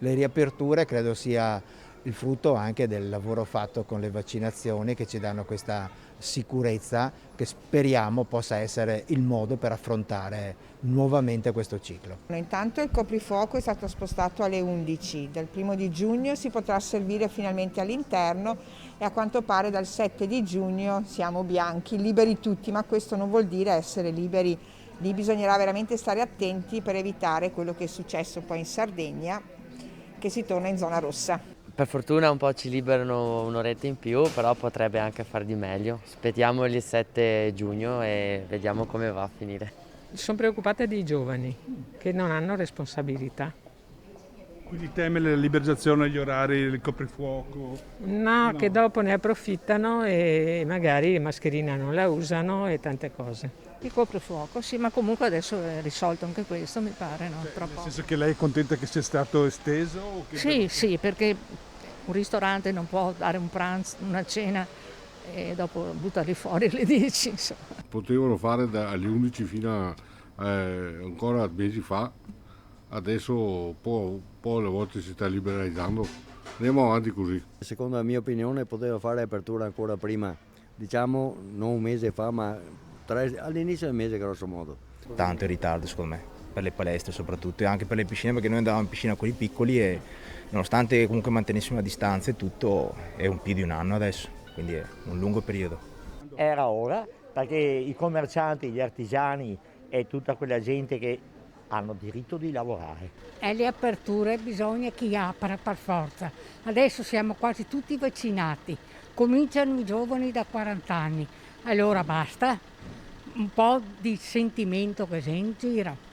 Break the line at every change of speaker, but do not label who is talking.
Le riaperture credo sia il frutto anche del lavoro fatto con le vaccinazioni che ci danno questa sicurezza che speriamo possa essere il modo per affrontare nuovamente questo ciclo.
Intanto il coprifuoco è stato spostato alle 11, dal 1 di giugno si potrà servire finalmente all'interno e a quanto pare dal 7 di giugno siamo bianchi, liberi tutti, ma questo non vuol dire essere liberi, lì bisognerà veramente stare attenti per evitare quello che è successo poi in Sardegna, che si torna in zona rossa.
Per fortuna un po' ci liberano un'oretta in più, però potrebbe anche far di meglio. Aspettiamo il 7 giugno e vediamo come va a finire.
Sono preoccupata dei giovani che non hanno responsabilità.
Quindi teme la liberalizzazione degli orari, il coprifuoco?
No, che dopo ne approfittano e magari la mascherina non la usano e tante cose.
Il coprifuoco, sì, ma comunque adesso è risolto anche questo, mi pare, no?
Nel
Troppo.
senso che lei è contenta che sia stato esteso? O che
Sì, sì, perché un ristorante non può dare un pranzo, una cena e dopo buttarli fuori alle 10, insomma.
Potevano fare alle 11 fino a ancora mesi fa, adesso un po' alle volte si sta liberalizzando, andiamo avanti così.
Secondo la mia opinione poteva fare apertura ancora prima, diciamo non un mese fa ma all'inizio del mese grosso modo.
Tanto in ritardo secondo me, per le palestre soprattutto e anche per le piscine, perché noi andavamo in piscina con i piccoli e nonostante comunque mantenessimo la distanza e tutto è più di un anno adesso, quindi è un lungo periodo.
Era ora perché i commercianti, gli artigiani e tutta quella gente che hanno diritto di lavorare.
E le aperture bisogna chi apra per forza. Adesso siamo quasi tutti vaccinati, cominciano i giovani da 40 anni, allora basta, un po' di sentimento che si gira.